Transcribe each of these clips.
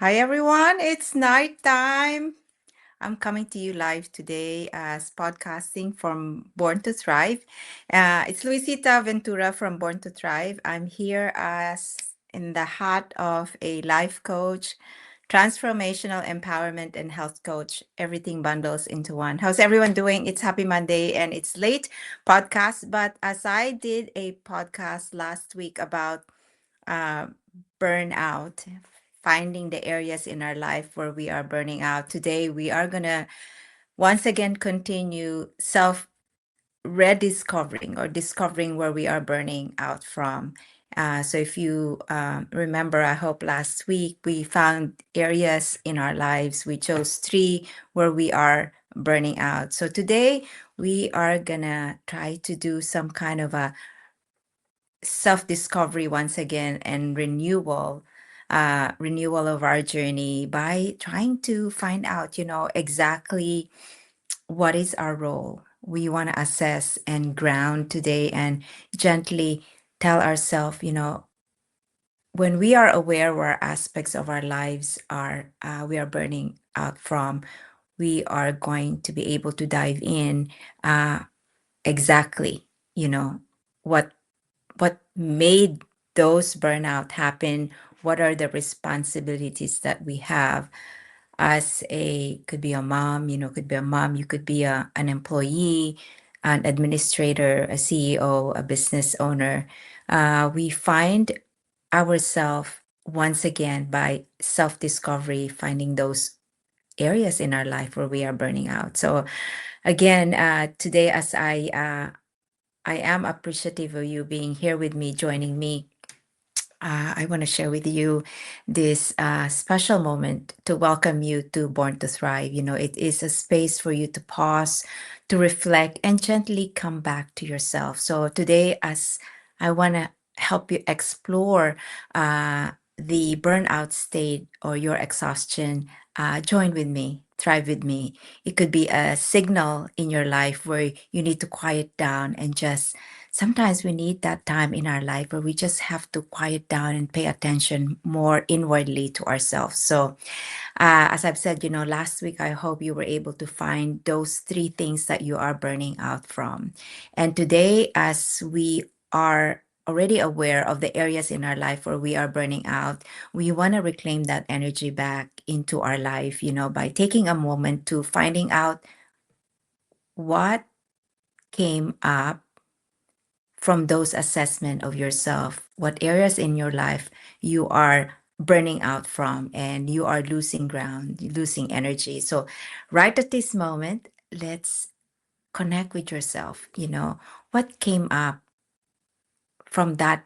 Hi everyone, it's night time. I'm coming to you live today as podcasting from Born to Thrive. It's Luisita Ventura from Born to Thrive. I'm here as in the hat of a life coach, transformational empowerment, and health coach. Everything bundles into one. How's everyone doing? It's Happy Monday and it's late podcast. But as I did a podcast last week about uh, burnout, finding the areas in our life where we are burning out. Today, we are going to once again continue self rediscovering or discovering where we are burning out from. So, if you remember, I hope last week we found areas in our lives. We chose three where we are burning out. So, today we are going to try to do some kind of a self discovery once again and renewal of our journey by trying to find out, exactly what is our role. We want to assess and ground today and gently tell ourselves, when we are aware where aspects of our lives are we are burning out from, we are going to be able to dive in exactly, you know, what what made those burnout happen, what are the responsibilities that we have as a could be a mom, could be a mom, you could be an employee, an administrator, a CEO, a business owner. We find ourselves once again by self-discovery, finding those areas in our life where we are burning out. So again, today as I am appreciative of you being here with me, joining me. I want to share with you this special moment to welcome you to Born to Thrive. It is a space for you to pause, to reflect, and gently come back to yourself. So today, as I want to help you explore the burnout state or your exhaustion, join with me. Thrive with me. It could be a signal in your life where you need to quiet down and just sometimes we need that time in our life where we just have to quiet down and pay attention more inwardly to ourselves. So, as I've said, last week, I hope you were able to find those three things that you are burning out from. And today, as we are already aware of the areas in our life where we are burning out, we want to reclaim that energy back into our life, by taking a moment to finding out what came up from those assessment of yourself, what areas in your life you are burning out from and you are losing ground, losing energy. So right at this moment, let's connect with yourself. What came up from that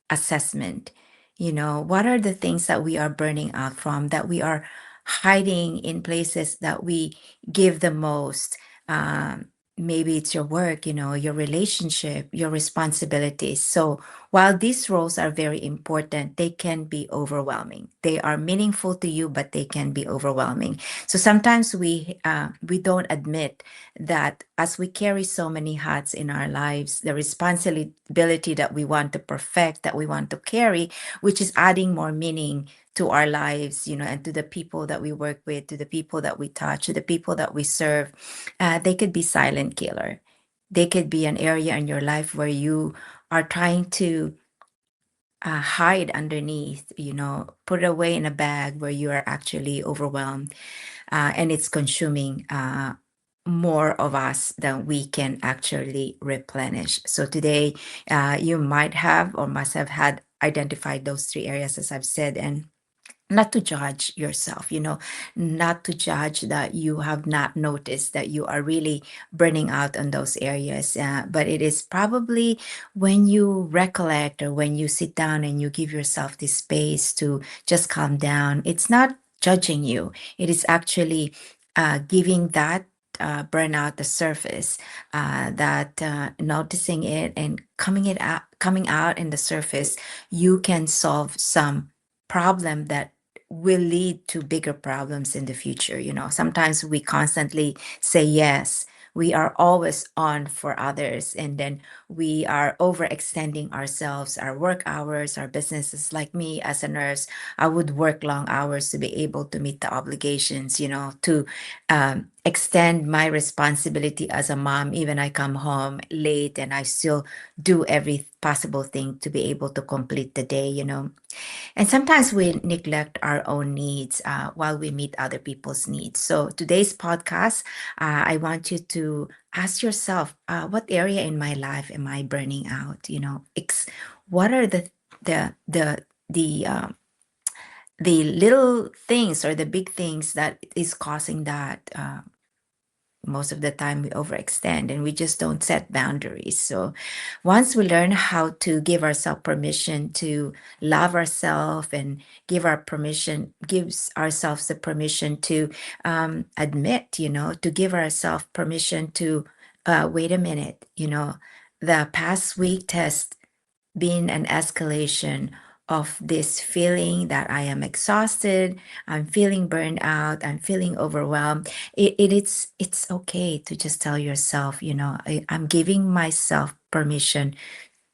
assessment? What are the things that we are burning out from, that we are hiding in places that we give the most? Maybe it's your work, your relationship, your responsibilities. So while these roles are very important, they can be overwhelming. They are meaningful to you, but they can be overwhelming. So sometimes we don't admit that as we carry so many hats in our lives, the responsibility that we want to perfect, that we want to carry, which is adding more meaning to our lives, and to the people that we work with, to the people that we touch, to the people that we serve, they could be silent killer. They could be an area in your life where you are trying to hide underneath, put it away in a bag where you are actually overwhelmed, and it's consuming more of us than we can actually replenish. So today, you might have or must have had identified those three areas, as I've said, and not to judge yourself, not to judge that you have not noticed that you are really burning out on those areas. But it is probably when you recollect or when you sit down and you give yourself this space to just calm down, it's not judging you, it is actually giving that. Burnout the surface, that noticing it and coming out in the surface, you can solve some problem that will lead to bigger problems in the future. Sometimes we constantly say yes We are always on for others, and then we are overextending ourselves, our work hours, our businesses. Like me as a nurse, I would work long hours to be able to meet the obligations, to extend my responsibility as a mom. Even I come home late and I still do every possible thing to be able to complete the day. And sometimes we neglect our own needs while we meet other people's needs. So today's podcast, I want you to ask yourself, what area in my life am I burning out? What are the little things or the big things that is causing that? Most of the time we overextend and we just don't set boundaries. So once we learn how to give ourselves permission to love ourselves and gives ourselves the permission to admit, to give ourselves permission to wait a minute, the past week test been an escalation of this feeling that I am exhausted, I'm feeling burned out, I'm feeling overwhelmed. It's okay to just tell yourself, I'm giving myself permission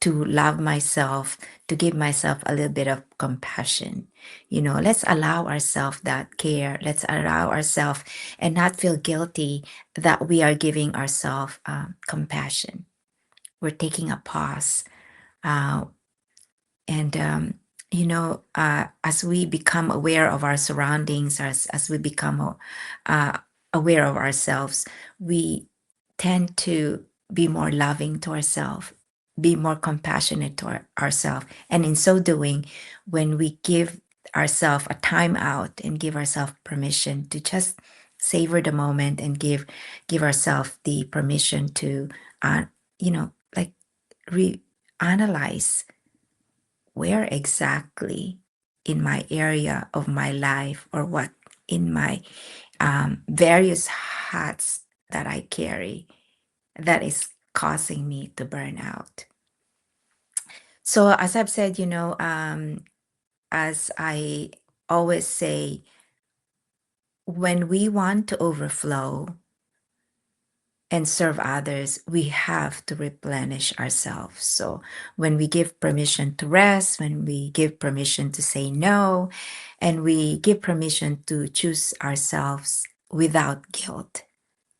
to love myself, to give myself a little bit of compassion. Let's allow ourselves that care. Let's allow ourselves and not feel guilty that we are giving ourselves compassion. We're taking a pause. Uh, and as we become aware of our surroundings, as we become aware of ourselves, we tend to be more loving to ourselves, be more compassionate to ourselves. And in so doing, when we give ourselves a time out and give ourselves permission to just savor the moment and give ourselves the permission to like reanalyze where exactly in my area of my life, or what in my various hats that I carry, that is causing me to burn out. So as I've said, as I always say, when we want to overflow and serve others, we have to replenish ourselves. So when we give permission to rest, when we give permission to say no, and we give permission to choose ourselves without guilt,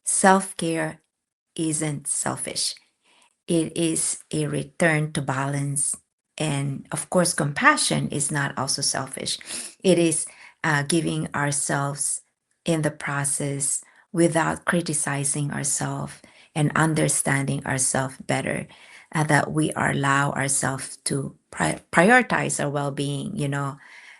self-care isn't selfish. It is a return to balance. And of course, compassion is not also selfish. It is giving ourselves in the process without criticizing ourselves and understanding ourselves better, that we allow ourselves to prioritize our well-being,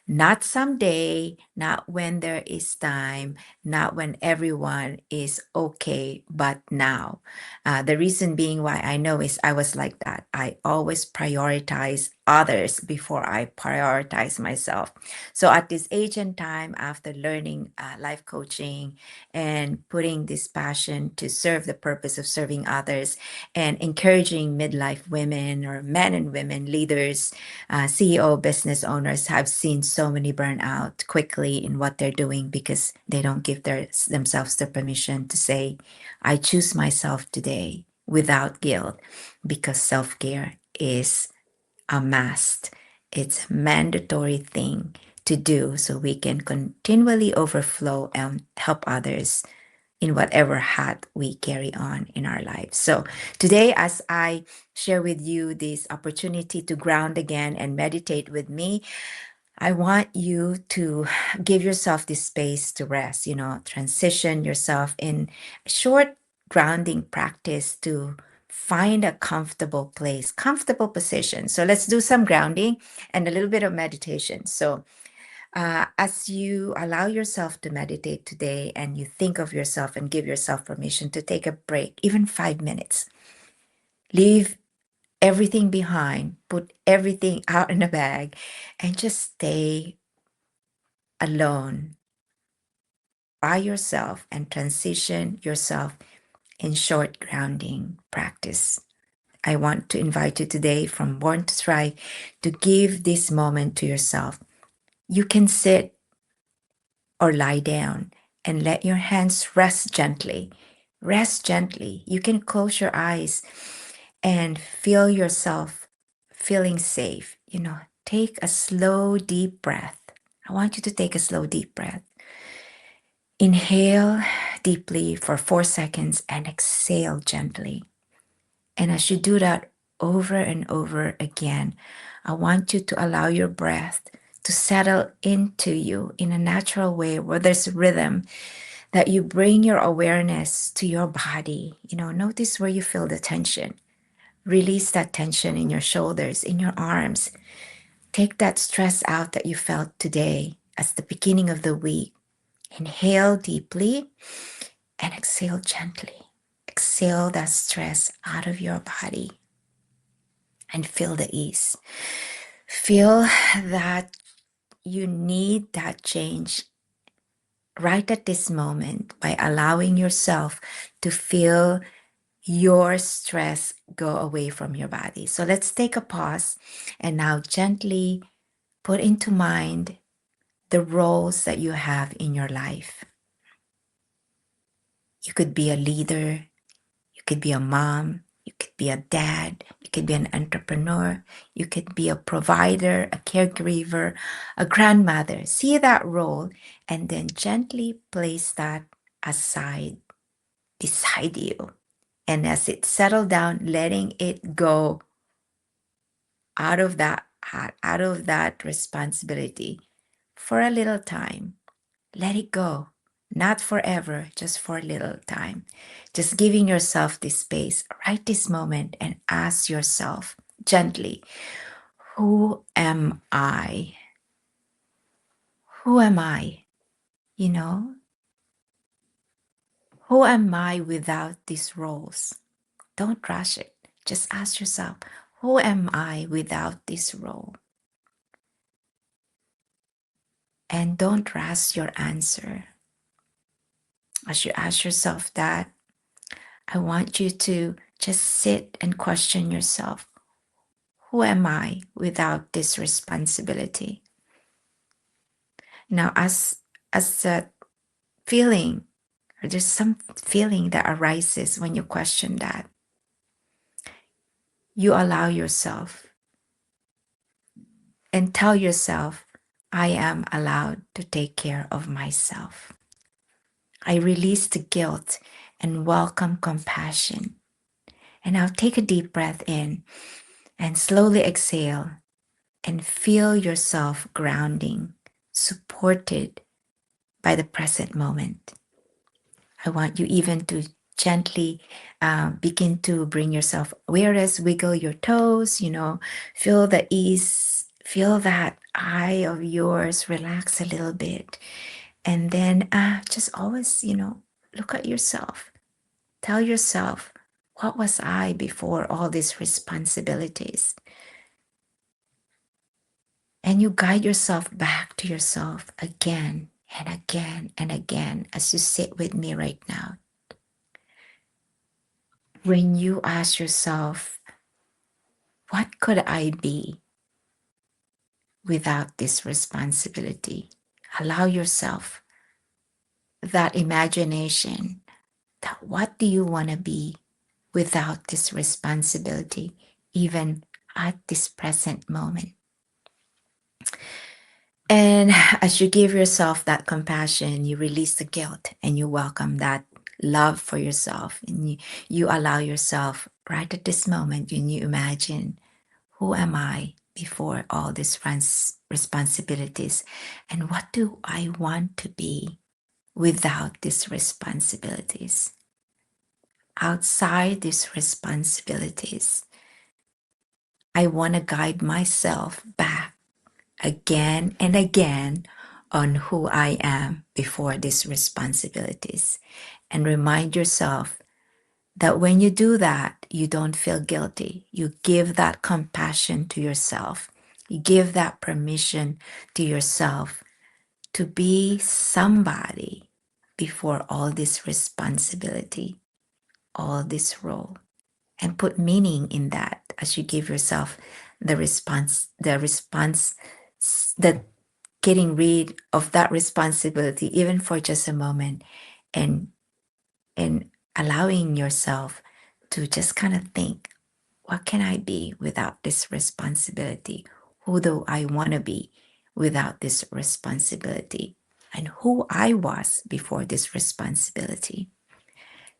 not someday, not when there is time, not when everyone is okay, but now. The reason being why I know is I was like that. I always prioritize others before I prioritize myself. So at this age and time, after learning life coaching and putting this passion to serve the purpose of serving others and encouraging midlife women or men and women leaders, CEO business owners, have seen so many burnout quickly in what they're doing because they don't give themselves the permission to say, I choose myself today without guilt, because self-care is a must. It's a mandatory thing to do so we can continually overflow and help others in whatever hat we carry on in our lives. So today, as I share with you this opportunity to ground again and meditate with me, I want you to give yourself this space to rest, transition yourself in a short grounding practice to find a comfortable place, comfortable position. So let's do some grounding and a little bit of meditation. So as you allow yourself to meditate today and you think of yourself and give yourself permission to take a break, even 5 minutes, leave everything behind, put everything out in a bag, and just stay alone by yourself and transition yourself in short grounding practice. I want to invite you today from Born to Thrive to give this moment to yourself. You can sit or lie down and let your hands rest gently Rest gently. You can close your eyes and feel yourself feeling safe. Take a slow, deep breath. I want you to take a slow, deep breath. Inhale deeply for 4 seconds and exhale gently. And as you do that over and over again, I want you to allow your breath to settle into you in a natural way where there's rhythm, that you bring your awareness to your body. Notice where you feel the tension. Release that tension in your shoulders, in your arms. Take that stress out that you felt today as the beginning of the week. Inhale deeply and exhale gently. Exhale that stress out of your body and feel the ease. Feel that you need that change right at this moment by allowing yourself to feel your stress go away from your body. So let's take a pause and now gently put into mind the roles that you have in your life. You could be a leader, you could be a mom, you could be a dad, you could be an entrepreneur, you could be a provider, a caregiver, a grandmother. See that role and then gently place that aside beside you. And as it settles down, letting it go out of that responsibility for a little time. Let it go. Not forever, just for a little time. Just giving yourself this space right this moment and ask yourself gently, who am I? Who am I? You know, who am I without these roles? Don't rush it. Just ask yourself, who am I without this role? And don't rush your answer. As you ask yourself that, I want you to just sit and question yourself. Who am I without this responsibility? Now, as that feeling, or there's some feeling that arises when you question that, you allow yourself and tell yourself, I am allowed to take care of myself. I release the guilt and welcome compassion. And now take a deep breath in and slowly exhale and feel yourself grounding, supported by the present moment. I want you even to gently begin to bring yourself awareness, wiggle your toes, feel the ease, feel that eye of yours relax a little bit. And then just always, look at yourself. Tell yourself, what was I before all these responsibilities? And you guide yourself back to yourself again and again and again as you sit with me right now. When you ask yourself, what could I be without this responsibility? Allow yourself that imagination, that what do you want to be without this responsibility, even at this present moment? And as you give yourself that compassion, you release the guilt and you welcome that love for yourself. And you allow yourself right at this moment when you imagine, who am I before all these responsibilities? And what do I want to be without these responsibilities? Outside these responsibilities, I want to guide myself back again and again on who I am before these responsibilities. And remind yourself that when you do that, you don't feel guilty. You give that compassion to yourself. You give that permission to yourself to be somebody before all this responsibility, all this role, and put meaning in that as you give yourself the response, that getting rid of that responsibility, even for just a moment, and allowing yourself to just kind of think, what can I be without this responsibility? Who do I want to be without this responsibility? And who I was before this responsibility.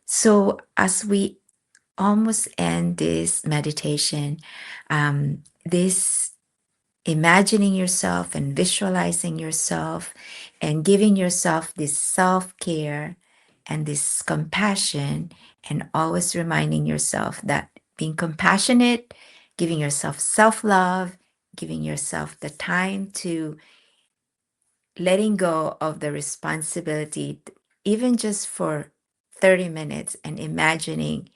So, as we almost end this meditation, this imagining yourself and visualizing yourself and giving yourself this self care and this compassion, and always reminding yourself that being compassionate, giving yourself self love, giving yourself the time to letting go of the responsibility, even just for 30 minutes, and imagining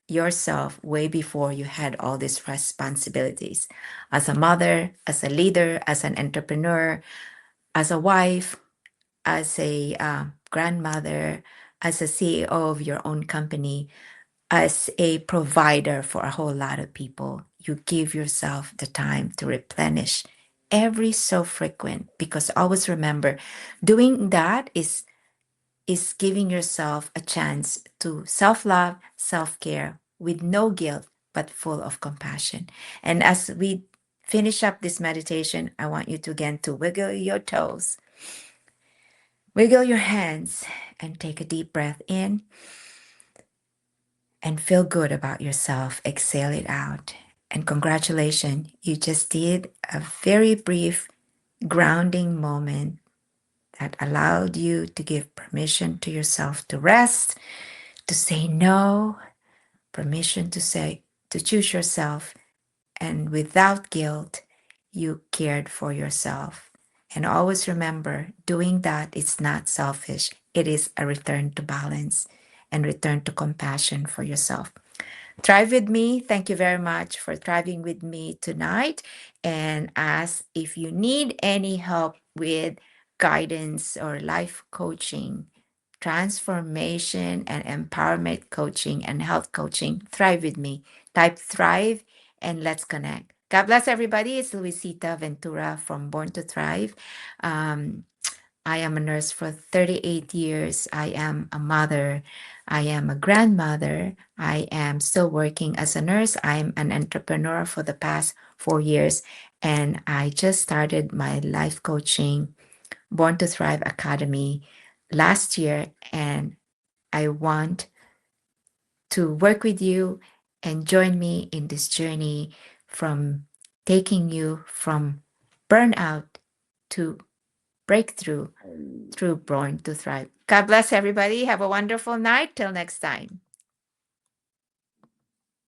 yourself way before you had all these responsibilities as a mother, as a leader, as an entrepreneur, as a wife, as a grandmother, as a CEO of your own company, as a provider for a whole lot of people. You give yourself the time to replenish every so frequent, because always remember, doing that is giving yourself a chance to self-love, self-care with no guilt, but full of compassion. And as we finish up this meditation, I want you to again to wiggle your toes, wiggle your hands, and take a deep breath in and feel good about yourself. Exhale it out. And congratulations, you just did a very brief grounding moment that allowed you to give permission to yourself to rest, to say no, permission to say, to choose yourself, and without guilt, you cared for yourself. And always remember, doing that is not selfish. It is a return to balance and return to compassion for yourself. Thrive with me. Thank you very much for thriving with me tonight. And as if you need any help with guidance or life coaching, transformation and empowerment coaching and health coaching, thrive with me. Type thrive and let's connect. God bless everybody. It's Luisita Ventura from Born to Thrive. Um, I am a nurse for 38 years. I am a mother. I am a grandmother. I am still working as a nurse. I'm an entrepreneur for the past 4 years. And I just started my life coaching Born to Thrive Academy last year. And I want to work with you and join me in this journey from taking you from burnout to breakthrough through Born to Thrive. God bless everybody. Have a wonderful night. Till next time.